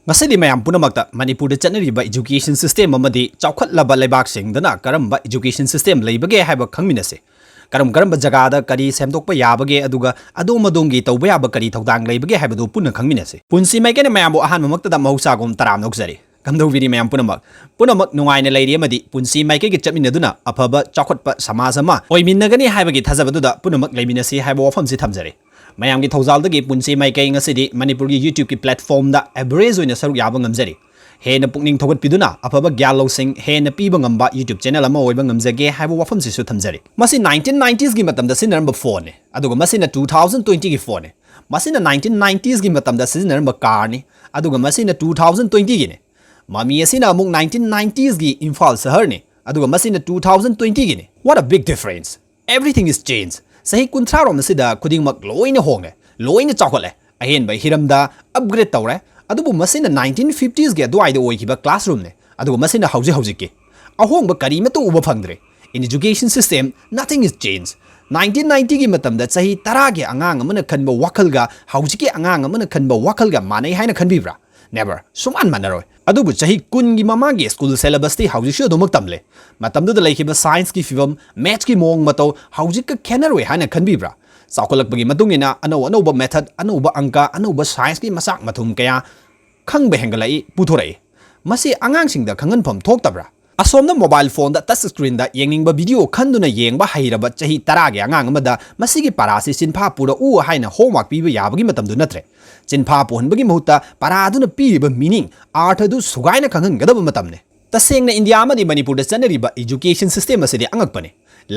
Masidi mayam punamakta Manipur channeriba education system amadi chawkhatlaba leibak-singdana karamba education system leibage haiba khangminase karamba jagada kari semdokpa yabage aduga adomadongi tawba yaba kari thawdang leibage haibadu punna khangminase punsi maikene mayambo ahanmamakta mahusagum taram nokjari kamdoviri mayam punamak nungaina leiri amadi punsi maikege chapminaduna afaba chawkhatpa samajama oiminnagani haibagi thajabadуда punamak leiminase haiba wafamsi thamjare mayam ki thawjal dagi punsi maikai ngasidi Manipur ki YouTube ki platform da average oina saruk yaba ngamjari hena pukning thogat piduna afaba gyalo sing hena piba ngamba YouTube channel ama oiba ngamjage haiba wafam sisu thamjari masi 1990s gi matam da sinaramba phone ne aduga masina 2020 gi phone ne masina 1990s gi matam da sinaramba car ne aduga masina 2020 gi ne mami asina amuk 1990s gi Imphal sahar ne aduga masina 2020 gi ne what a big difference everything is changed sahi kunthra rom sida kuding mak loina honge loina chawkhole ahen bai hiramda upgrade tawre adubu masina 1950s ge dwai de oikiba classroom ne adubu masina hauji ke ahong ba kari me to uba phangdre in education system nothing is changed 1990 gi matam da sahi tara ge angang amana khanba wakhal ga hauji ke angang amana khanba wakhal ga manai haina khanbibra never suman manaroi adubu chahi kun gi mama gi school syllabus ti hauji shu domak tamle matamdu da laikhiba science ki fibam maths ki mong mato hauji ka khenaroi hana khanbibra saukolak bagi matungina ano ba method ano ba angka ano ba science ki masak mathum kaya khangbe hengalai puthorai masi angang sing da khangan pham thok tabra asomna mobile phone da touch screen da yengning ba video khanduna yengba hairaba chahi tara ge angang amada masi gi parasi sinpha pura u haina homework piba yabagi matamdu natre Jinpa pohonbagi mahuta paraduna piriba meaning art adu sugaina khanghangadaba matamne tasengna India amadi Manipur da chanariba education system asidi angakpane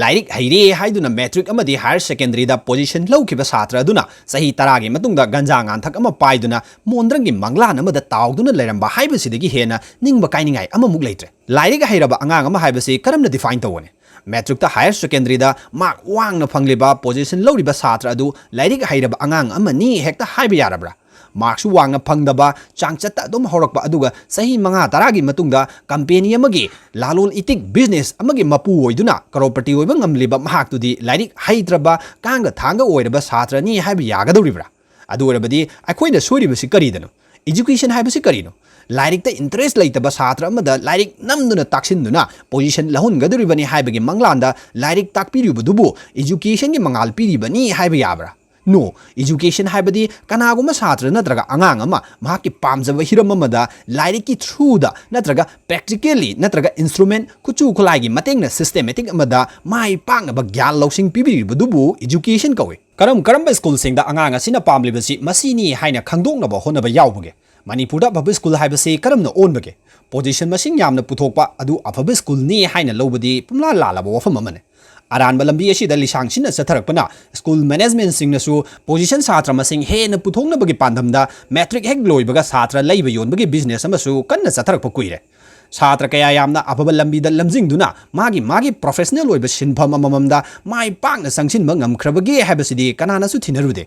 lairik haire haiduna metric amadi higher secondary da position lawkiba satra aduna sahi taragi matungda ganja nganthak ama paiduna mondrangi manglan amada tawduna leiramba haibasidagi hena ningba kainingai amamuk leitre lairik hairaba angang ama haibasi karamna define tawone metric ta higher secondary da mark wangna phangliba position lawriba satra adu lairik hairaba angang amani hekta haiba yarabra marks wangna phangdaba changchata dum horakba aduga sahi manga taragi matungda company amagi lalol itik business amagi mapu oiduna crorpati oiba ngamliba mahak tudi lairik haidraba kanga thanga oiraba satra ni haiba yagadoribra adu orabadi akoina soiribasi karidano education haibasi karino lairik ta interest laitaba satra amada lairik namduna taksinduna position lahungadoribani haibagi manglanda lairik takpiribudubu education gi mangal piribani haiba yabra No, education haibadi kanaguma satra natraga angang ama mahaki pamjaba hiram amada lairiki through da natraga practically natraga instrument kuchu khulai matengna systematic amada mai pangaba gyan losing pibiribudubu education kawe karamba school singda angang asina pamlibasi masini haina khangdoknaba honaba yawbage Manipur da public school haibasi karamna onbage position masing yamna puthokpa adu afaba school ni haina lobadi pumla lalaba wafam amane Aranba lambi asida lisang sina satharakpana school management singnasu position satra masing hena puthongna bagi pandamda metric hek loibaga satra leiba yonbagi business amasu kanna satharakpa kuire satra kaya yamna afaba lambi da lamjingduna magi professional loiba sinpham amamamda mai pakna sangsinba ngamkhrabagi habasidi kanana su thinarude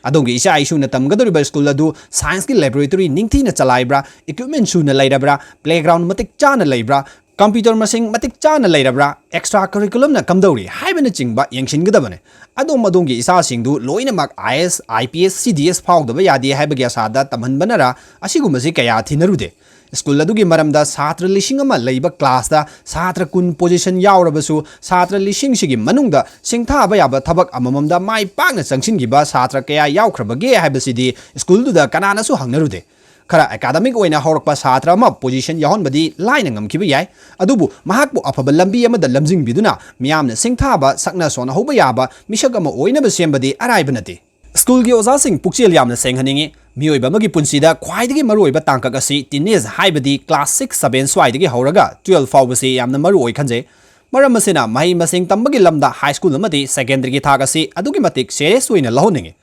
adongi isa isuna tamgadoriba school adu science ki laboratory ningthina chalaibra equipment suna lairabra playground matik chana laibra Computer masing matik chana lairabra extra curriculum na kamdori haibana chingba yengshingadabane adongi isa singdu loina mak IS IPS CDS phawdaba yadi haibagi asada tamhanbanara asigumasi kaya thinarude school adugi maramda satra lishing ama leiba class da satra kun position yawrabasu satra lishing sigi manungda singtha ba yaba thabak amamamda mai pakna changsingiba satra kaya yawkhrabage haibasidi school du da kanana su hangnarude Kara academic oina horakpa satra ma position yahon badi line ngamkiba yai adubu mahakbu afaba lambi amada lamjing biduna miyamna singthaba sakna sona hoba yaba misag ama oina ba sembadi araiba nati school gi oza sing pukchel yamna senghaningi miyoiba magi punsida khwaidagi maroiba tangkak asi teenage haibadi class 6 7 swaidagi horaga 12 fawbasi yamna maroi khanje maram asina mahi masing tambagi lamda high school amadi secondary gi thagasi adugi matik serious oina lahoningi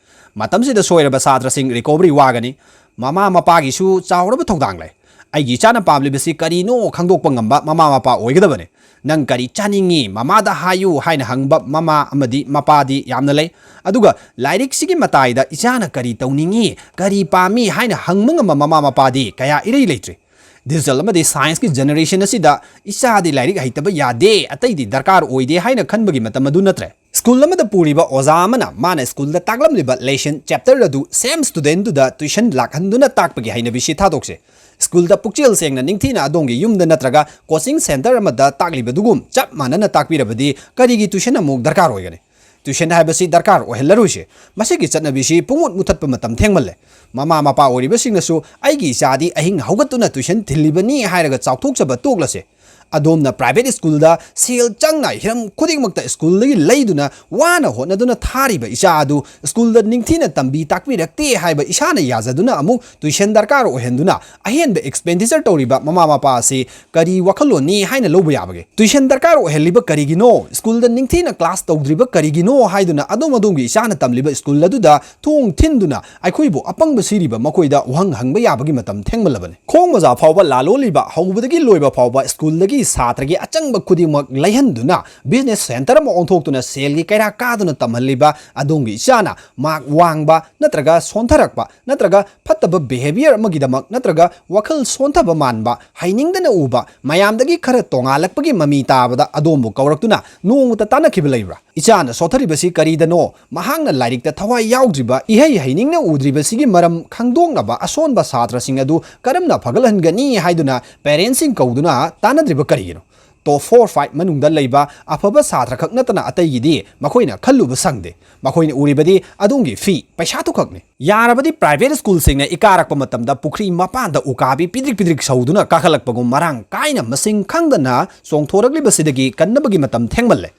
matamsida soiraba satra sing recovery wagani Mama mapagi su chawraba thongdang lai aigi chana pamlibasi karino khangdokpa ngamba mama mapa oigadabane nang kari chaningi mama da hayu haina hangba mama amadi mapadi yamna lai aduga lairik sigi mataida ichana kari tawningi kari pami haina hangmanga mama mapadi kaya irei leitre digital amadi science ki generation asida isadi lairik haitaba yade atai di darkar oide haina khanbagi matam adu natre school अमदा पुरीबा ओजा अमना माना school दा ताकलमलिबा lesson chapter अदु same student दुदा tuition लाखनदुना ताकपगी हाइनबिसि थादोकसे स्कूल दा पुक्चेल सेंगना निंगथीना अदोंगी युमदा नत्रगा कोचिंग सेंटर अमदा ताकलिबदुगुम चप मानना ताकबिरबदी करिगी ट्यूशन अमुक दरकार होयगने ट्यूशन हाइबसी दरकार ओहेलरुसे मसिगी चटनबिसि पुंगुत मुथतप मतम थेंगमले mama Mopa ओरिबसिंगसु आइगी इचादी अहिंग हौगतुना tuition थिल्लिबनी हायरगा चाउथोकचबा तोकलसे अदोमना private school दा सेल चंगना हिरम खुदिंगमक्ता स्कूल लगी लैदुना वाना होनदुना थारिबा इचा अदु स्कूल दा निंगथीना तंबी ताकबिरक्ते हाइबा इशाना याजदुना अमु ट्यूशन दरकार ओहेंदुना अहेंबे एक्सपेंडिचर तौरिबा ममा मपा से करी वखलोनी हाइना लोबा याबगे ट्यूशन दरकार ओहेलिबा करिगिनो स्कूल दा निंगथीना क्लास तौद्रिबा करिगिनो हाइदुना अदोम अदोमगी इचाना तमलिबा स्कूल अदुदा थोंग थिंदुना अखोइबो अपंग सिरिबा मकोइदा वहंग हंगबा याबगी मतम थेंगमलबने खोंग मजा फावबा लालोलिबा हौबदगी लोइबा फावबा स्कूल लगी छात्र की अचंग खुदिमक लैहंदुना बिजनेस सेंटर में ओंथोक्तुना सेल की कैरा कादुना तमहलिबा अदोंगी इचाना मार्क वांगबा नत्रगा सोंथरकबा नत्रगा फत्तब बिहेवियर अमगिदमक नत्रगा वखल सोंथब मानबा हाइनिंगदना उबा मयामदगी खर तोंगालकपगी ममी ताबदा अदोंबु कौरक्तुना नोंगता तानखिब लैब्रा इचाना सोथरिबसी करीदनो महांगना लाइरिकता थवाई याउद्रिबा इहै हाइनिंगना उद्रिबसिगी मरम खंगदोंगबा असोनबा छात्रसिंग अदु करमना फगलहनगनी हाइदुना पेरेंट्सिंग कौदुना तानद्रिबा करिगिनो तो 4-5 मनुंगदा लैबा अफबा छात्र खक नतना अतैगिदी मखोइना खल्लुबा संगदे मखोइना उरिबदी अदोंगी फी पैसा तो खकने यारबदी प्राइवेट स्कूल सिंगना इकारकपा मतमदा पुखरी मपानदा उकाबी पिद्रिक पिद्रिक सौदुना काखलकपगु मरांग काइना मसिंग खंगदना सोंगथोरकलिबसिदगी कन्नबगी मतम थेंगमल्ले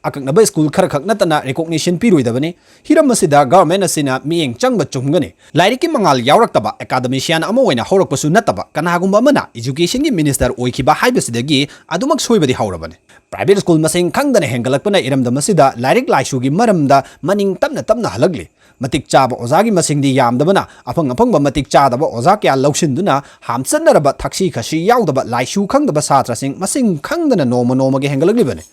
अकंगनबा स्कूल खर खक नतना रिकॉग्निशन पिरोइदबने हिरम मसिदा गवर्नमेंट असिना मियेंग चंगबा चुमगने लाइरिक की मंगाल यावरक्तबा एकाडेमिशियन अमा ओइना हौरकपसु नतबा कनागुंबा अमना एजुकेशन की मिनिस्टर ओइखिबा हाइबसिदगी अदुमक सोइबदी हौरबने प्राइवेट स्कूल मसिंग खंगदने हेंगलकपना इरमदमसिदा लाइरिक लाइसुगी मरमदा मनिंग तपना तपना हलगले मतिक चाबा ओजागी मसिंगदी यामदबना अफंग अफंगबा मतिक चादबा ओजा क्या लौसिंदुना हामचनरबा थक्सी खसी यावदबा लाइसु खंगदबा छात्रसिंग मसिंग खंगदना नोमा नोमागे हेंगलकलिबने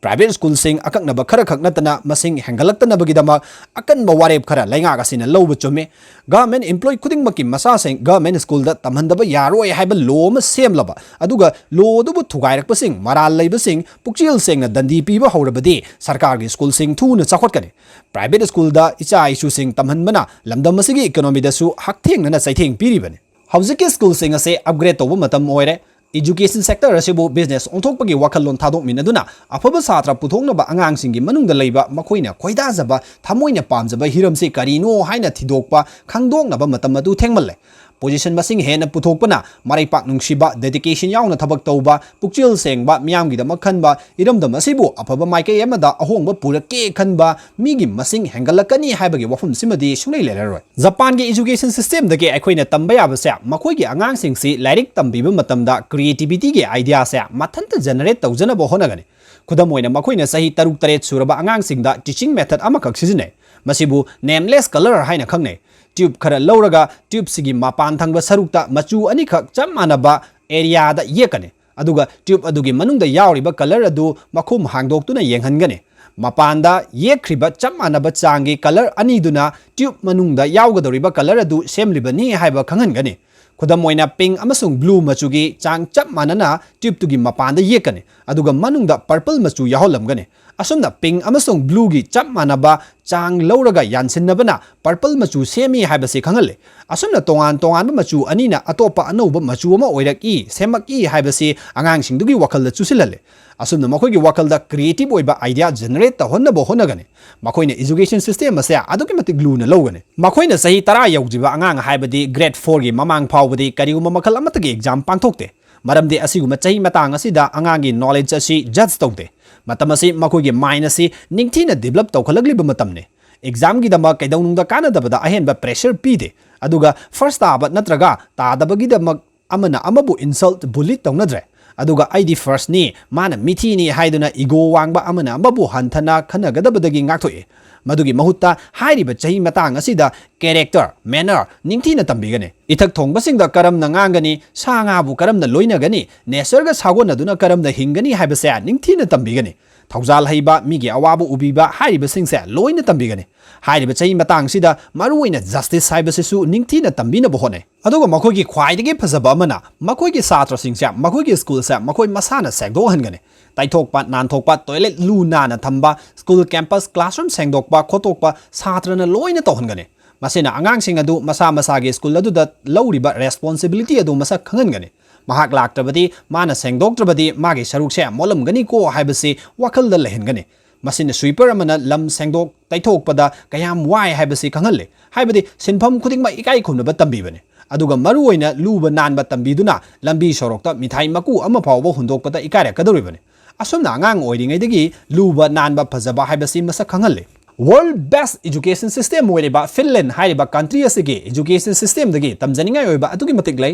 प्राइवेट स्कूल सिंग अकंगनबा खर खक नतना मसिंग हेंगलक्तनबगीदमक अकनबा वारेब खर लैंगाग असिना लौब चुमे गवर्नमेंट एम्प्लॉय खुदिंगमकी मसासिंग गवर्नमेंट स्कूल दा तमहनदबा यारोय हाइबा लो अमा सेमलबा अदुगा लो दुबु थुगाइरकपसिंग मराल लैबसिंग पुक्चिल सेंगना दंदी पीबा हौरबदी सरकार की स्कूल सिंग थुना चाखोटकने प्राइवेट स्कूल दा इचा इशू सिंग तमहनबना लमदम मसिगी इकोनॉमी दसु हकथेंगना चैथेंग पीरिबने हौजिकी स्कूल सिंग असे अपग्रेड तौबा मतम ओइरे एजुकेशन सेक्टर असिबु बिजनेस ओंथोकपगी वखलोन थादोकमिनदुना अफबा छात्र पुथोंगनबा आंगांसिंगी मनुंगदा लैबा मखोइना खोइदाजबा थमोइना पामजबा हिरमसे करिनो हाइना थिदोकपा खंगदोंगनबा मतम अदु थेंगमल्ले पोजिशन मसिंग हेन पुथोकपना मराइपाक नुंगसिबा डेडिकेशन यावना थबक तौबा पुक्चिल सेंगबा मियामगिदमक खनबा इरमदम असिबु अफबा माइके एमदा अहोंगबा पुरके खनबा मिगी मसिंग हेंगलकनी हाइबगी वफम सिमदी सुनै लेलरोय जापान की एजुकेशन सिस्टम दगे अखोइना तंबा याबसे मखोइगी आंगांसिंगसि लाइरिक तंबीबा मतमदा क्रिएटिविटी की आइडिया से मथंत जनरेट तौजनबो होनगने खुदम ओइना मखोइना सही 3-3 सुरबा आंगांसिंगदा टीचिंग मेथड अमखक सिजने मसिबु नेमलेस कलर हाइना खंगने ट्यूब खर लौरगा ट्यूब सिगी मपान थंगबा सरुक्ता मचू अनिखक चम मानबा एरिया दा येकने अदुगा ट्यूब अदुगी मनुंगदा यावरिबा कलर अदु मखुम हांगदोक्तुना येंगहनगने मपानदा येख्रिबा चम मानबा चांगी कलर अनिदुना ट्यूब मनुंगदा यावगदोरिबा कलर अदु सेमलिबनी हाइबा खंगहनगने खुदम ओइना पिंक अमसुंग ब्लू मचुगी चांग चप मानना ट्यूब तुगी मपानदा येकने अदुगा मनुंगदा पर्पल मचू याहोलमगने असुमना पिंक अमसुंग ब्लू की चप मानबा चांग लौरगा यानसिनबना पर्पल मचू सेमी हाइबसे खंगले असुमना तोंगान तोंगान मचू अनीना अतोपा अनौबा मचू अमा ओइरकी सेमकी हाइबसे आंगांसिंगदुगी वखलदा चुसिलले असुमना मखोइगी वखलदा क्रिएटिव ओइबा आइडिया जनरेट तहोनबो होनगने मखोइना एजुकेशन सिस्टम असे अदुगी मति ग्लूना लौगने मखोइना सही 10 यौजिबा आंगांग हाइबदी ग्रेड 4 की ममांग फावबदी करिगुमा मखल अमतगी एग्जाम पांथोक्ते मरमदे असिगुमा चही मतांग असिदा आंगांगी नॉलेज असी जज तौते मतम असी मखोइगी माइंड असी निंगथीना डेवलप तौखलगलिबा मतमने एग्जाम की दमा कैदौनुंगदा कानदबदा अहेनबा प्रेशर पीदे अदुगा फर्स्ट ताबा नत्रगा तादबगिदमक अमना अमबु इंसल्ट बुली तौनद्रे अदुगा आईडी फर्स्ट नि माना मिथीनी हाइदुना इगो वांगबा अमना अमबु हंथना खनगदबदगी ngakthoe मदुगी महुत्ता हाइरिबा चही मतांग असिदा कैरेक्टर मैनर निंगथीना तंबिगने इथक थोंगबसिंगदा करमना nganggani सांगाबु करमना लोइनगनी नेचरगा सागोनदुना करमना हिंगनी हाइबसे निंगथीना तंबिगने ꯊꯧꯖꯥꯜ ꯍꯩꯕ ꯃꯤꯒꯤ ꯑꯋꯥꯕ ꯎꯕꯤꯕ ꯍꯥꯏꯔꯤꯕꯁꯤꯡꯁꯦ ꯂꯣꯏꯅ ꯇꯝꯕꯤꯒꯅꯤ ꯍꯥꯏꯔꯤꯕ ꯆꯍꯤ ꯃꯇꯥꯡꯁꯤꯗ ꯃꯔꯨꯑꯣꯏꯅ ꯖꯁꯇꯤꯁ ꯍꯥꯏꯕꯁꯤꯁꯨ ꯅꯤꯡꯊꯤꯅ ꯇꯝꯕꯤꯅꯕ ꯍꯣꯠꯅꯩ ꯑꯗꯨꯒ ꯃꯈꯣꯏꯒꯤ ꯈ꯭ꯋꯥꯏꯗꯒꯤ ꯐꯖꯕ ꯑꯃꯅ ꯃꯈꯣꯏꯒꯤ ꯁꯥꯇ꯭ꯔꯁꯤꯡꯁꯦ ꯃꯈꯣꯏꯒꯤ ꯁ꯭ꯀꯨꯜꯁꯦ ꯃꯈꯣꯏ ꯃꯁꯥꯅ ꯁꯦꯡꯗꯣꯛꯍꯟꯒꯅꯤ ꯇꯩꯊꯣꯛꯄ ꯅꯥꯟꯊꯣꯛꯄ ꯇꯣꯏꯂꯦꯠ ꯂꯨ ꯅꯥꯟꯅ ꯊꯝꯕ ꯁ꯭ꯀꯨꯜ ꯀꯦꯝꯄꯁ ꯀ꯭ꯂꯥꯁꯔꯨꯝ ꯁꯦꯡꯗꯣꯛꯄ ꯈꯣꯠꯇꯣꯛꯄ ꯁꯥꯇ꯭ꯔꯅ ꯂꯣꯏꯅ ꯇꯧꯍꯟꯒꯅꯤ ꯃꯁꯤꯅ ꯑꯉꯥꯡꯁꯤꯡ ꯑꯗꯨ ꯃꯁꯥ ꯃꯁꯥꯒꯤ ꯁ꯭ꯀꯨꯜ ꯑꯗꯨꯗ ꯂꯧꯔꯤꯕ ꯔꯦꯁꯄꯣꯟꯁꯤꯕꯤꯂꯤꯇꯤ ꯑꯗꯨ ꯃꯁꯛ ꯈꯪꯍꯟꯒꯅꯤ ꯃꯍꯥꯛ ꯂꯥꯛꯇ꯭ꯔꯕꯗꯤ ꯃꯥꯅ ꯁꯦꯡꯗꯣꯛꯇ꯭ꯔꯕꯗꯤ ꯃꯥꯒꯤ ꯁꯔꯨꯛꯁꯦ ꯃꯣꯠꯂꯝꯒꯅꯤꯀꯣ ꯍꯥꯏꯕꯁꯤ ꯋꯥꯈꯜꯗ ꯂꯩꯍꯟꯒꯅꯤ ꯃꯁꯤꯅ ꯁ꯭ꯋꯤꯄꯔ ꯑꯃꯅ ꯂꯝ ꯁꯦꯡꯗꯣꯛ ꯇꯩꯊꯣꯛꯄꯗ ꯀꯌꯥꯝ ꯋꯥꯏ ꯍꯥꯏꯕꯁꯤ ꯈꯪꯍꯜꯂꯤ ꯍꯥꯏꯕꯗꯤ ꯁꯤꯟꯐꯝ ꯈꯨꯗꯤꯡꯃꯛ ꯏꯀꯥꯏ ꯈꯨꯝꯅꯕ ꯇꯝꯕꯤꯕꯅꯤ ꯑꯗꯨꯒ ꯃꯔꯨꯑꯣꯏꯅ ꯂꯨꯕ ꯅꯥꯟꯕ ꯇꯝꯕꯤꯗꯨꯅ ꯂꯝꯕꯤ ꯁꯣꯔꯣꯛꯇ ꯃꯤꯊꯥꯏ ꯃꯀꯨ ꯑꯃ ꯐꯥꯎꯕ ꯍꯨꯟꯗꯣꯛꯄꯗ ꯏꯀꯥꯏꯔꯛꯀꯗꯧꯔꯤꯕꯅꯤ ꯑꯁꯨꯝꯅ ꯑꯉꯥꯡ ꯑꯣꯏꯔꯤꯉꯩꯗꯒꯤ ꯂꯨꯕ ꯅꯥꯟꯕ ꯐꯖꯕ ꯍꯥꯏꯕꯁꯤ ꯃꯁꯛ ꯈꯪꯍꯜꯂꯤ ꯋꯥꯔꯜड बेस्ट एजुकेशन सिस्टम होइरिबा फिनलैंड हाइरिबा कंट्री असिगे एजुकेशन सिस्टम दगी तमजनिंगाय ओइबा अदुगी मतिक लೈ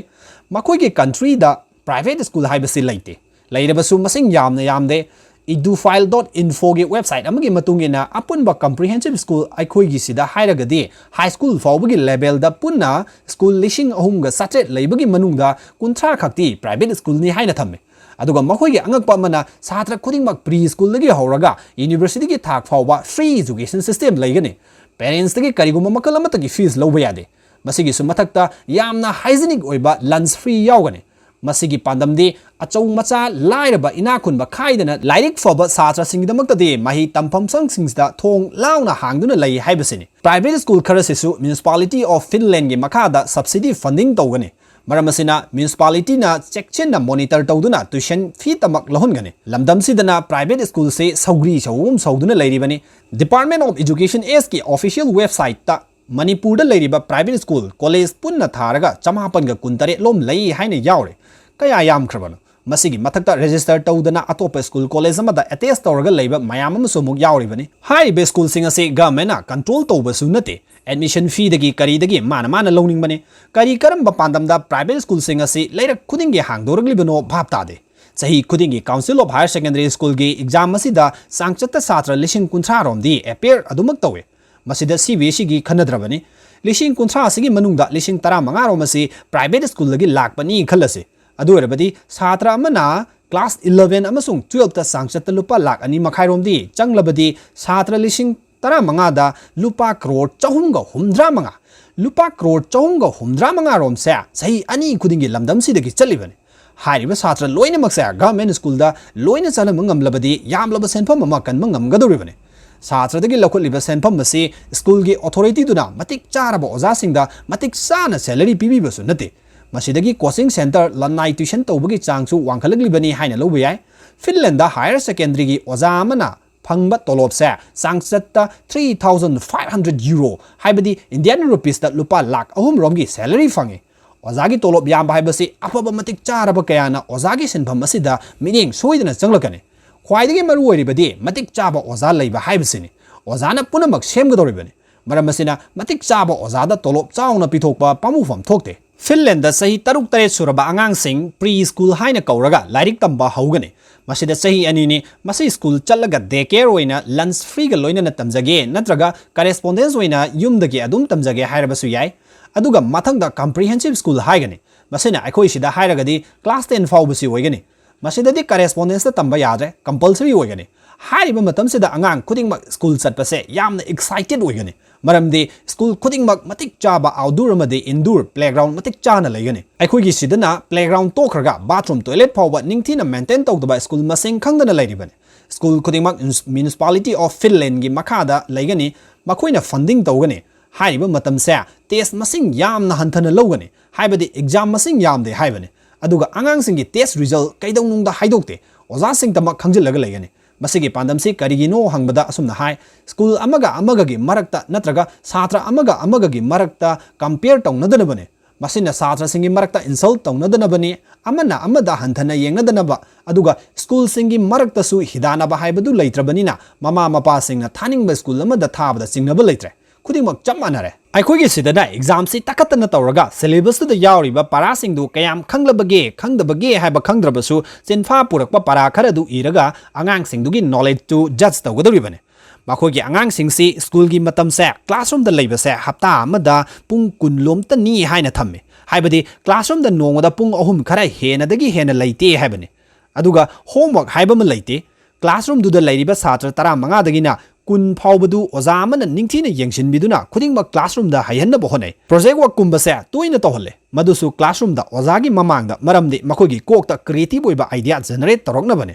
मखोइगे कंट्री दा प्राइवेट स्कूल हाइबसि लैते लैरबसु मसिंग यामदे edufile.info गे वेबसाइट अमगे मतुंगेना अपुनबा कॉम्प्रिहेंसिव स्कूल अखोइगी सिदा हाइरगदि हाई स्कूल फाउबगी लेवल दा पुन्ना स्कूल लिशिंग अहुमगा सचेट लैबगी मनुंगदा कुंथ्रा खक्ति प्राइवेट स्कूल नि हाइना थम्मे अदुगा मखोइगे अंगकपा मना छात्र खुदिंगमक प्री स्कूल दगी हौरगा यूनिवर्सिटी की थाक फाउबा फ्री एजुकेशन सिस्टम लैगने पेरेंट्स दगी करिगुम मकल अमतगी फीस लौबा यादे मसिगी सु मथक्ता यामना हाइजीनिक ओइबा लंच फ्री यावगने मसिगी पांदमदी अचौ मचा लाइरबा इनाखुनबा खाइदना लाइरिक फबा छात्र सिंगदमक्तदि मही तंफम संगसिंगदा थोंग लाउना हांगदुना लೈ हाइबसिनी प्राइवेट स्कूल खरसिसु म्युनिसिपालिटी ऑफ फिनलैंड गे मखादा सब्सिडी फंडिंग तौगने मरमसिना म्युनिसिपालिटी ना चेकचिन मॉनिटर तौदुना ट्यूशन फी तमक लहुनगने लमदमसिदना प्राइवेट स्कूल से सौग्री सौम सौदुना लैरिबनी डिपार्टमेंट ऑफ एजुकेशन एस की ऑफिशियल वेबसाइट ता मणिपुर दा लैरिबा प्राइवेट स्कूल कॉलेज पुन्ना थारगा 919 लोम लೈ हाइने यावरे कया यामख्रबनो मसिगी मथक्ता रजिस्टर तौदना अतोप स्कूल कॉलेज अमदा अटेच तौरगा लैबा मयाम अमसु मुक यावरिबनी हाइबे स्कूल सिंग असे गवर्नमेंट कंट्रोल तौबसु नते एडमिशन फी दगी करी दगी माना लौनिंग बने करी करम पांदमदा प्राइवेट स्कूल सिंग असे लैरक खुदिंगे हांगदोरगलिबनो भाप तादे सही खुदिंगे council of higher secondary school गे एग्जाम असिदा सांगचत छात्र 19,000 रोमदी एपेयर अदुमक तौवे मसिदा सीबीएसई गी खनद्रबनी 19,000 असिगी मनुंगदा 15,000 रोम असे प्राइवेट स्कूल दगी लाकपनी खलसे अदुरबदी छात्र अमना क्लास 11 अमसुंग 12 ता सांगचत लुपा लाख अनि मखाइरोमदी चंगलबदी छात्र 15,000 दा लुपा करोड़ 450 लुपा करोड़ 450 रोम से सही अनि खुदिंगे लमदम सिदगी चलिबने हारिबा छात्र लोइनमक से गवर्नमेंट स्कूल दा लोइन चलम ngамlabadi यामलब सेनफम अमा कनम ngамगदोरिबने छात्रदगी लखुलिबा सेनफम मसी स्कूल गे अथॉरिटी दुना मतिक चारबा ओजा सिंगदा मतिक साना सैलरी पिबिबसु नते मसिदगी कोचिंग सेंटर लनाई ट्यूशन तौबगी चांगसु वांखलगलिबनी हाइना लौबा याय फिनलैंड दा हायर सेकेंडरी गी ओजा अमना फंगबा तोलोब से सांगचत्ता 3,500 यूरो हाइबदी इंडियन रुपीस दा लुपा लाख अहुम रोमगी सैलरी फंगे ओजागी तोलोब याम हाइबसी अफबा मतिक चारबा कयाना ओजागी सिनफम असिदा मिनिंग सोइदना चंगलकने ख्वाइदगी मरु ओइरिबदी मतिक चाबा ओजा लैबा हाइबसिनी ओजाना पुनमक सेमगदोरिबनी मरमसिना मतिक चाबा ओजादा तोलोब चाउना पिथोकपा पामुफम थोकते फिनलैंड सही 3-3 सुरबा आंगांसिंग प्री स्कूल हाइना कौरगा लाइरिक तंबा हौगने मसिदा सही अनिनी मसी स्कूल चलगा डे केयर ओइना लंच फ्री गा लोइना तमजगे नत्रगा करेस्पोंडेंस ओइना युमदगी अदुम तमजगे हाइरबसु याय अदुगा मथंगदा कॉम्प्रिहेंसिव स्कूल हाइगने मसिना अखोइ सिदा हाइरगदी क्लास 10 फाउबसि ओइगने मसिददी करेस्पोंडेंस तंबा याद्रे कंपल्सरी ओइगने हाइरिबा मतमसिदा आंगांग खुदिंगमक स्कूल चटपसे यामना एक्साइटेड ओइगने मरमदे स्कूल खुदिंगमक मतिक चाबा आउटडोर अमदे इनडोर प्लेग्राउंड मतिक चाना लैगने अखोइगी सिदना प्लेग्राउंड तोखरगा बाथरूम टॉयलेट फाउबा निंगथिना मेंटेन तौदबा स्कूल मसिंग खंगदना लैरिबने स्कूल खुदिंगमक म्युनिसिपालिटी ऑफ फिनलैंड गी मखादा लैगने मखोइना फंडिंग तौगने हाइरिबा मतमसे टेस्ट मसिंग यामना हंथना लौगने हाइबदी exam मसिंग यामदे हाइबने अदुगा आंगांसिंगी test result कैदौनुंगदा हाइदोक्ते ओजासिंग तमक खंगजिलगा लैगने मसिगी पांदमसी करिगिनो हंगबदा असुमना high school अमगा मरक्ता नत्रगा छात्र अमगा मरक्ता कंपेयर तौनदनबने मसिना छात्र सिंगी मरक्ता इंसल्ट तौनदनबने अमना अमदा हंथना येंगदनबा अदुगा स्कूल सिंगी मरक्तसु हिदानबा हाइबदु लैत्रबनिना ममा मपा सिंगना थानिंगबा स्कूल अमदा थाबदा सिंगनबा लैत्रे खुदिंगमक चप मानरे अखोइगी सिदना एग्जाम से तकतन तौरगा सिलेबस दु यावरिबा पारासिंगदु कयाम खंगदबगे हाइबा खंगद्रबसु चिनफा पुरकपा पारा खरदु इरगा आंगांसिंगदुगी नॉलेज टू जज तौगदरिबने मखोइगी आंगांसिंगसी स्कूल गी मतमसे क्लासरूम द लैबसे हप्ता अमदा पुंग कुनलोमतनी हाइना थम्मे हाइबदी क्लासरूम द नोंगदा पुंग अहुम खरा हेनदगी हेना लैते हाइबने अदुगा होमवर्क हाइबम लैते classroom duda lairiba satra tara manga dagina kun phawbadu oza amana ningthina yengshinbiduna khudingma classroom da hayanna bohonai project work kumba se toina tohole madusu classroom da oza gi mamangda maramdi makogi kokta creative oiba idea generate torokna bane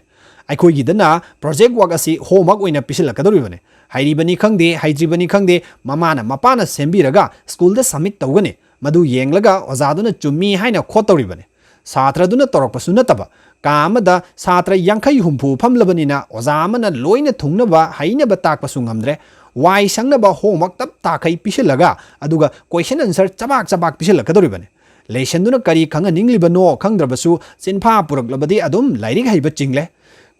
aikoigi dana project work asi homework oina pisilakadori bane hairibani khangde haidribani khangde mamana mapana sembiraga school da submit tawgane madu yenglaga oza duna chummi haina khotori bane satra duna torokpasu nataba Kamada Sartre यांखई हुम्फु फमलबनिना ओजामना लोइना थुंगनबा हाइनबा ताकपसु ngamdre वाइ संगनबा homework तब ताखै पिसलगा अदुगा question answer चबाक चबाक पिसलकदोरिबने लेसनदुना करी खंगा निंग्लिबनो खंगद्रबसु सिनफा पुरकलबदि अदुम lyric हाइबा चिंगले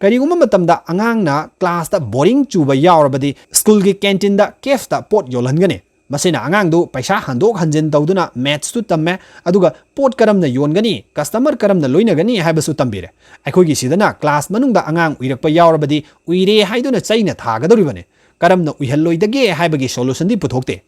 करिगुम मतमदा अंगांगना class दा boring Chuba यावरबदि school की canteen दा केफ दा pot योलहनगने मसिना अंगांगदु पैसा हंदोक हंजिन तौदुना maths तु तम्मे अदुगा pot करमना योनगनी customer करमना लोइनगनी हाइबसु तंबिरे अखोगी सिदना class मनुंगदा अंगांग उइरकपा यावरबदि उइरे हाइदुना चैना थागदोरिबने करमना उइहल्लोइदगे हाइबगी solution दि पुथोकते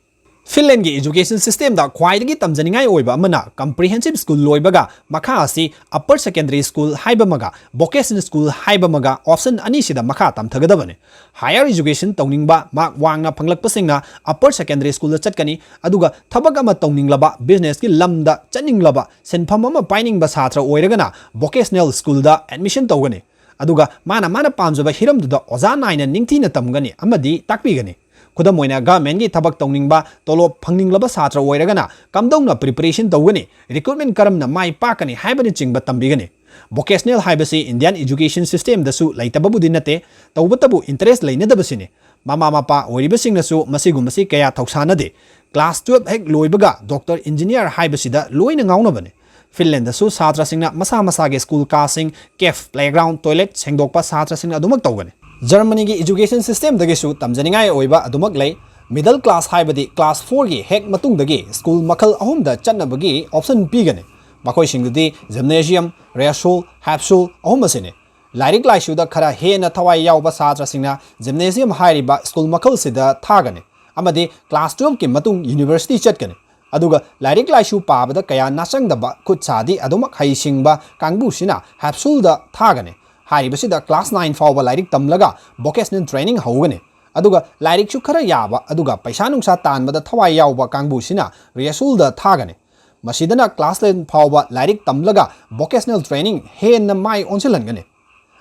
Finland की एजुकेशन सिस्टम दा ख्वाइदगी तमजनिंगाई ओइबा अमना कॉम्प्रिहेंसिव स्कूल लोइबगा मखा असि अपर सेकेंडरी स्कूल हाइबमगा वोकेशनल स्कूल हाइबमगा ऑप्शन अनी सिदा मखा तमथगदबने हायर एजुकेशन तौनिंगबा मार्क वांगना फंगलकपसिंगना अपर सेकेंडरी स्कूल चटकनी अदुगा थबक अमा तौनिंगलबा बिजनेस की लमदा चनिंगलबा सेनफम अमा पाइनिंगबा छात्र ओइरगना वोकेशनल स्कूल दा एडमिशन तौगने अदुगा माना पामजबा हिरमदुदा ओजा नाइना निंगथिना तमगनी अमदी ताकपीगनी खुदम ओइना गवर्नमेंट की थबक तौनिंगबा तोलोब फंगनिंगलबा छात्र ओइरगना कमदौना प्रिपरेशन तौगनी रिक्रूटमेंट करमना माइ पाकनी हाइबनि चिंगबा तंबिगनी वोकेशनल हाइबसी इंडियन एजुकेशन सिस्टम दसु लैतबबुदि नते तौबतबु इंटरेस्ट लैनदबसिने मामा मापा ओइरिबसिंगनसु मसिगुमसि कया थौसानदे क्लास 12 हेक लोइबगा डॉक्टर इंजीनियर हाइबसिदा लोइना ngaunabane फिनलैंड दसु छात्रसिंगना मसा मसागे स्कूल कासिंग केफ प्लेग्राउंड टॉयलेट सेंगदोकपा छात्रसिंगना अदुमक तौगने जर्मनी की एजुकेशन सिस्टम दगेसु तमजनिंगाई ओइबा अदुमक लै मिडल क्लास हाइबदी क्लास 4 की हेक मतुंगदगी स्कूल मखल अहुमदा चन्नबगी ऑप्शन पीगने मखोइसिंगदि जिम्नेशियम रेसोल हैप्सोल अहुमसिने लाइरिक लाइसुदा खरा हेना थवाई यावबा छात्रसिंगना जिम्नेशियम हाइरिबा स्कूल मखल सिदा थागने अमदि क्लास 12 की मतुंग यूनिवर्सिटी चटकने अदुगा लाइरिक लाइसु पाबदा कया नासंगदबा खुद सादी अदुमक हाइसिंगबा कांगबुसिना हैप्सोलदा थागने हाइरिबसिदा क्लास 9 फावबा लाइरिक तमलगा वोकेशनल ट्रेनिंग हौगने अदुगा लाइरिक खरा याबा अदुगा पैसा नुंसा तानबदा थवाई यावबा कांगबुसिना रेसोलदा थागने मसिदना क्लास 10 फावबा लाइरिक तमलगा वोकेशनल ट्रेनिंग हेन माइ ओनसिलनगने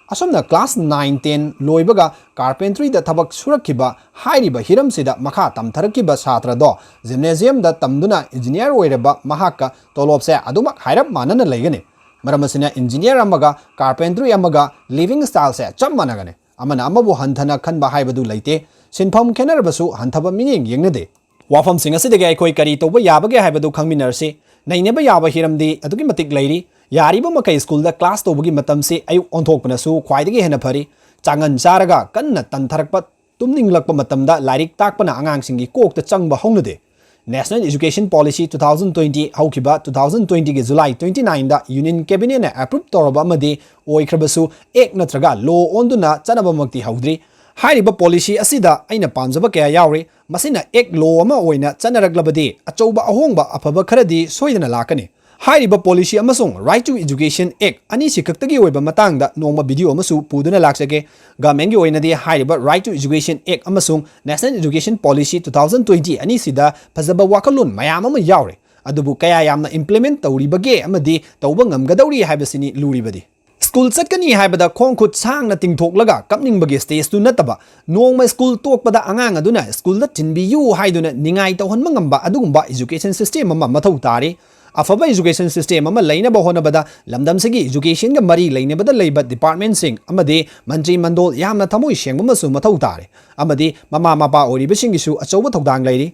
असमना क्लास 9 10 लोइबगा कारपेंट्री दा थबक सुरखिबा हाइरिबा हिरमसिदा मखा तमथरकिबा छात्रदो जिम्नेशियम दा तमदुना इंजीनियर ओइरबा महाका तोलोबसे अदुमक हाइरब मानना लेगने मरमसिना इंजीनियर अमगा कारपेंट्री अमगा लिविंग स्टाइल से चम मानगने अमना अमबु हंथना खनबा हाइबदु लैते सिनफम खेनरबसु हंथबा मिनिंग येंगनदे वाफम सिंग असिदगे अखोय करी तोबा याबगे हाइबदु खंगमिनरसि नैनेबा याबा हिरमदि अदुगी मतिक लैरी यारिबा मकै स्कूल दा क्लास तोबगी मतमसे अयु ओंथोकपनसु ख्वाइदगे हेना फरी चांगन चारगा कन्ना तंथरकपा तुमनिंगलकपा मतमदा लाइरिक ताकपना आंगांगसिंगी कोकता चंगबा हौनदे नेशनल एजुकेशन पॉलिसी 2020 हौकिबा 2020 के जुलाई 29 दा यूनियन कैबिनेट ने अप्रूव तौरबा मदि ओइख्रबसु एक नत्रगा लो ओंदुना चनबमक्ति हौद्री हाइरिबा पॉलिसी असिदा अइना पामजबा कया यावरी मसिना एक लो अमा ओइना चनरगलबदि अचौबा अहोंगबा अफबा खरदि सोइदना लाकने हाइरिबा पॉलिसी अमसुंग राइट टू एजुकेशन एक्ट अनि सिकक्तगी ओइबा मतांगदा नोंमा वीडियो अमसु पुदुना लाक्सगे गवर्नमेंट की ओइनदि हाइरिबा राइट टू एजुकेशन एक्ट अमसुंग नेशनल एजुकेशन पॉलिसी 2020 अनि सिदा फजबा वाखलोन मयाम अमा यावरे अदुबु कया यामना इंप्लीमेंट तौरिबगे अमदि तौबा ngamgadawri हाइबसिनी लुरिबदि स्कूल चटकनी हाइबदा खोंखुत सांगना तिंगथोकलगा कपनिंगबगे स्टेज तु नतबा नोंमा स्कूल तोकपदा अंगांग अदुना स्कूल दा तिनबियु हाइदुना निंगाई तौहनबा ngamba अदुगुंबा एजुकेशन सिस्टम अमा मथौ तारी अफब एजुकेशन सिस्टम अमा लैनब होनबदा लमदमसगी एजुकेशन का मरी लैनबदा लैबा डिपार्टमेंट सिंग अमदे मंत्री मंडोल यामना थमोय सेंगबमसु मथौ तारे अमदे ममा मापा ओरिबसिंगिसु अचौबा थौदांग लैरी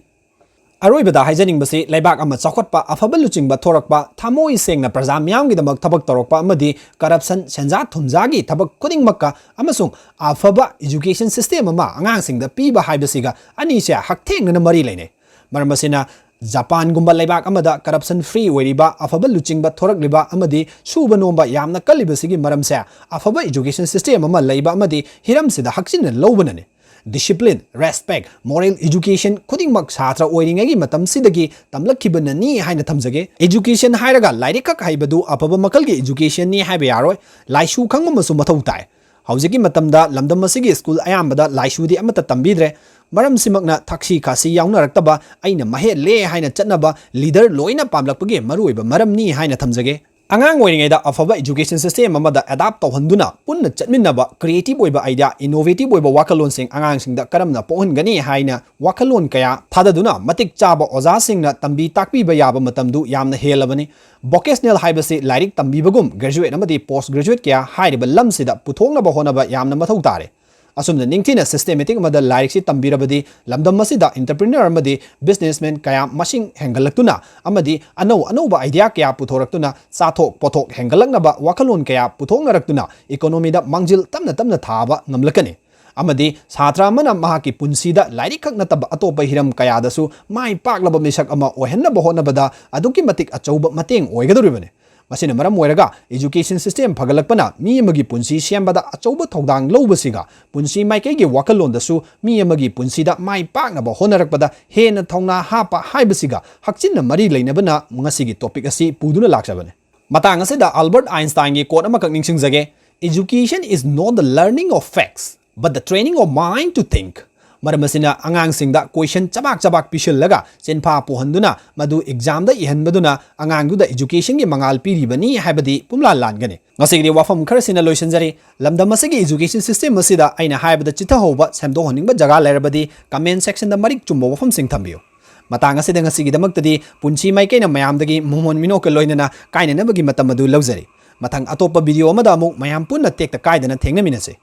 अरोइबदा हाइजनिंगबसे लैबाक अमा चौखटपा अफब लुचिंगबा थोरकपा थमोय सेंगना प्रजा म्यामगिदमक थबक तौरकपा अमदे करप्शन सेंजा थुमजागी थबक खुदिंगमक्का अमसुंग अफब एजुकेशन सिस्टम अमा अंगांगसिंगदा पीबा हाइबसिगा अनिसे हक्थेंगना मरी लैने मरमसिना जापान गुम्बा लैबाक अमदा करप्शन फ्री ओइरिबा अफब लुचिंगबा थोरकलिबा अमदि सुबा नोंबा यामना कलिबसिगी मरमसे अफब एजुकेशन सिस्टम अमा लैबा अमदि हिरमसिदा हक्सिन लौबनने डिसिप्लिन रेस्पेक्ट मोरल एजुकेशन खुदिंगमक छात्र ओइरिंगेगी मतमसिदगी तमलखिबननी हाइना थमजगे एजुकेशन हाइरगा लाइरिकक हाइबदु अफब मकलगी एजुकेशन नि हाइबे यारोय लाइसु खंगमसु मथौ ताय ꯍꯧꯖꯤꯛꯀꯤ ꯃꯇꯝꯗ ꯂꯝꯗꯝ ꯑꯁꯤꯒꯤ ꯁ꯭ꯀꯨꯜ ꯑꯌꯥꯝꯕꯗ ꯂꯥꯏꯁꯨꯗꯤ ꯑꯃꯠꯇ ꯇꯝꯕꯤꯗ꯭ꯔꯦ ꯃꯔꯝꯁꯤꯃꯛꯅ ꯊꯛꯁꯤ ꯈꯥꯁꯤ ꯌꯥꯎꯅꯔꯛꯇꯕ ꯑꯩꯅ ꯃꯍꯦꯜꯂꯦ ꯍꯥꯏꯅ ꯆꯠꯅꯕ ꯂꯤꯗꯔ ꯂꯣꯏꯅ ꯄꯥꯝꯂꯛꯄꯒꯤ ꯃꯔꯨꯑꯣꯏꯕ ꯃꯔꯝꯅꯤ ꯍꯥꯏꯅ ꯊꯝꯖꯒꯦ ꯑꯉꯥꯡ ꯑꯣꯏꯔꯤꯉꯩꯗ ꯑꯐꯕ ꯏꯖꯨꯀꯦꯁꯟ ꯁꯤꯁꯇꯦꯝ ꯑꯃꯗ ꯑꯦꯗꯥꯞ ꯇꯧꯍꯟꯗꯨꯅ ꯄꯨꯟꯅ ꯆꯠꯃꯤꯟꯅꯕ ꯀ꯭ꯔꯤꯌꯦꯇꯤꯕ ꯑꯣꯏꯕ ꯑꯥꯏꯗꯤꯌꯥ ꯏꯅꯣꯚꯦꯇꯤꯕ ꯑꯣꯏꯕ ꯋꯥꯈꯜꯂꯣꯟꯁꯤꯡ ꯑꯉꯥꯡꯁꯤꯡꯗ ꯀꯔꯝꯅ ꯄꯣꯛꯍꯟꯒꯅꯤ ꯍꯥꯏꯅ ꯋꯥꯈꯜꯂꯣꯟ ꯀꯌꯥ ꯊꯥꯗꯗꯨꯅ ꯃꯇꯤꯛ ꯆꯥꯕ ꯑꯣꯖꯥꯁꯤꯡꯅ ꯇꯝꯕꯤ ꯇꯥꯛꯄꯤꯕ ꯌꯥꯕ ꯃꯇꯝꯗꯨ ꯌꯥꯝꯅ ꯍꯦꯜꯂꯕꯅꯤ ꯚꯣꯀꯦꯁꯅꯦꯜ ꯍꯥꯏꯕꯁꯤ ꯂꯥꯏꯔꯤꯛ ꯇꯝꯕꯤꯕꯒꯨꯝ ꯒ꯭ꯔꯦꯖꯨꯋꯦꯠ ꯑꯃꯗꯤ ꯄꯣꯁꯠ ꯒ꯭ꯔꯦꯖꯨꯋꯦꯠ ꯀꯌꯥ ꯍꯥꯏꯔꯤꯕ ꯂꯝꯁꯤꯗ ꯄꯨꯊꯣꯛꯅꯕ ꯍꯣꯠꯅꯕ ꯌꯥꯝꯅ ꯃꯊꯧ ꯇꯥꯔꯦ ꯑꯁꯨꯝꯅ ꯅꯤꯡꯊꯤꯅ ꯁꯤꯁꯇꯦꯃꯦꯇꯤꯛ ꯑꯃꯗ ꯂꯥꯏꯔꯤꯛꯁꯤ ꯇꯝꯕꯤꯔꯕꯗꯤ ꯂꯝꯗꯝ ꯑꯁꯤꯗ ꯏꯟꯇꯔꯄ꯭ꯔꯤꯅꯔ ꯑꯃꯗꯤ ꯕꯤꯖꯤꯅꯦꯁꯃꯦꯟ ꯀꯌꯥ ꯃꯁꯤꯡ ꯍꯦꯟꯒꯠꯂꯛꯇꯨꯅ ꯑꯃꯗꯤ ꯑꯅꯧꯕ ꯑꯥꯏꯗꯤꯌꯥ ꯀꯌꯥ ꯄꯨꯊꯣꯔꯛꯇꯨꯅ ꯆꯥꯊꯣꯛ ꯄꯣꯊꯣꯛ ꯍꯦꯟꯒꯠꯂꯛꯅꯕ ꯋꯥꯈꯜꯂꯣꯟ ꯀꯌꯥ ꯄꯨꯊꯣꯛꯅꯔꯛꯇꯨꯅ ꯏꯀꯣꯅꯣꯃꯤꯗ ꯃꯥꯡꯖꯤꯜ ꯇꯞꯅ ꯇꯞꯅ ꯊꯥꯕ ꯉꯝꯂꯛꯀꯅꯤ ꯑꯃꯗꯤ ꯁꯥꯇ꯭ꯔ ꯑꯃꯅ ꯃꯍꯥꯛꯀꯤ ꯄꯨꯟꯁꯤꯗ ꯂꯥꯏꯔꯤꯛ ꯈꯛ ꯅꯠꯇꯕ ꯑꯇꯣꯞꯄ ꯍꯤꯔꯝ ꯀꯌꯥꯗꯁꯨ ꯃꯥꯏ ꯄꯥꯛꯂꯕ ꯃꯤꯁꯛ ꯑꯃ ꯑꯣꯏꯍꯟꯅꯕ ꯍꯣꯠꯅꯕꯗ ꯑꯗꯨꯛꯀꯤ ꯃꯇꯤꯛ ꯑꯆꯧꯕ ꯃꯇꯦꯡ ꯑꯣꯏꯒꯗꯧꯔꯤꯕꯅꯤ ꯃꯁꯤꯅ ꯃꯔꯝ ꯑꯣꯏꯔꯒ ꯏꯖꯨꯀꯦꯁꯟ ꯁꯤꯁꯇꯦꯝ ꯐꯒꯠꯂꯛꯄꯅ ꯃꯤ ꯑꯃꯒꯤ ꯄꯨꯟꯁꯤ ꯁꯦꯝꯕꯗ ꯑꯆꯧꯕ ꯊꯧꯗꯥꯡ ꯂꯧꯕꯁꯤꯒ ꯄꯨꯟꯁꯤ ꯃꯥꯏꯀꯩꯒꯤ ꯋꯥꯈꯜꯂꯣꯟꯗꯁꯨ ꯃꯤ ꯑꯃꯒꯤ ꯄꯨꯟꯁꯤꯗ ꯃꯥꯏ ꯄꯥꯛꯅꯕ ꯍꯣꯠꯅꯔꯛꯄꯗ ꯍꯦꯟꯅ ꯊꯧꯅꯥ ꯍꯥꯞꯄ ꯍꯥꯏꯕꯁꯤꯒ ꯍꯛꯆꯤꯟꯅ ꯃꯔꯤ ꯂꯩꯅꯕꯅ ꯉꯁꯤꯒꯤ ꯇꯣꯄꯤꯛ ꯑꯁꯤ ꯄꯨꯗꯨꯅ ꯂꯥꯛꯆꯕꯅꯤ ꯃꯇꯥꯡ ꯑꯁꯤꯗ ꯑꯜꯕꯔꯠ ꯑꯥꯏꯟꯁꯇꯥꯏꯟꯒꯤ ꯀꯣꯠ ꯑꯃꯈꯛ ꯅꯤꯡꯁꯤꯡꯖꯒꯦ Education is not the learning of facts but the training of mind to think ꯃꯔꯝ ꯑꯁꯤꯅ ꯑꯉꯥꯡꯁꯤꯡꯗ ꯀꯣꯏꯁꯟ ꯆꯕꯥꯛ ꯄꯤꯁꯤꯜꯂꯒ ꯆꯦꯟꯐꯥ ꯄꯨꯍꯟꯗꯨꯅ ꯃꯗꯨ ꯑꯦꯛꯖꯥꯝꯗ ꯏꯍꯟꯕꯗꯨꯅ ꯑꯉꯥꯡꯗꯨꯗ ꯏꯖꯨꯀꯦꯁꯟꯒꯤ ꯃꯉꯥꯜ ꯄꯤꯔꯤꯕꯅꯤ ꯍꯥꯏꯕꯗꯤ ꯄꯨꯝꯂꯥꯟ ꯂꯥꯟꯒꯅꯤ ꯉꯁꯤꯒꯤꯗꯤ ꯋꯥꯐꯝ ꯈꯔꯁꯤꯅ ꯂꯣꯏꯁꯤꯟꯖꯔꯤ ꯂꯝꯗꯝ ꯑꯁꯤꯒꯤ ꯏꯖꯨꯀꯦꯁꯟ ꯁꯤꯁꯇꯦꯝ ꯑꯁꯤꯗ ꯑꯩꯅ ꯍꯥꯏꯕꯗ ꯆꯤꯊꯍꯧꯕ ꯁꯦꯝꯗꯣꯛꯍꯟꯅꯤꯡꯕ ꯖꯒꯥ ꯂꯩꯔꯕꯗꯤ ꯀꯃꯦꯟ ꯁꯦꯛꯁꯟꯗ ꯃꯔꯤꯛ ꯆꯨꯝꯕ ꯋꯥꯐꯝꯁꯤꯡ ꯊꯝꯕꯤꯌꯨ ꯃꯇꯥꯡ ꯑꯁꯤꯗ ꯉꯁꯤꯒꯤꯗꯃꯛꯇꯗꯤ ꯄꯨꯟꯁꯤ ꯃꯥꯏꯀꯩꯅ ꯃꯌꯥꯝꯗꯒꯤ ꯃꯣꯃꯣꯟ ꯃꯤꯅꯣꯛꯀ ꯂꯣꯏꯅꯅ ꯀꯥꯏꯅꯅꯕꯒꯤ ꯃꯇꯝ ꯑꯗꯨ ꯂꯧꯖꯔꯤ ꯃꯊꯪ ꯑꯇꯣꯞꯄ ꯚꯤꯗꯤꯑꯣ ꯑꯃꯗ ꯑꯃꯨꯛ ꯃꯌꯥꯝ ꯄꯨꯟꯅ ꯇꯦꯛꯇ ꯀꯥꯏꯗꯅ ꯊꯦꯡꯅꯃꯤꯟꯅꯁꯤ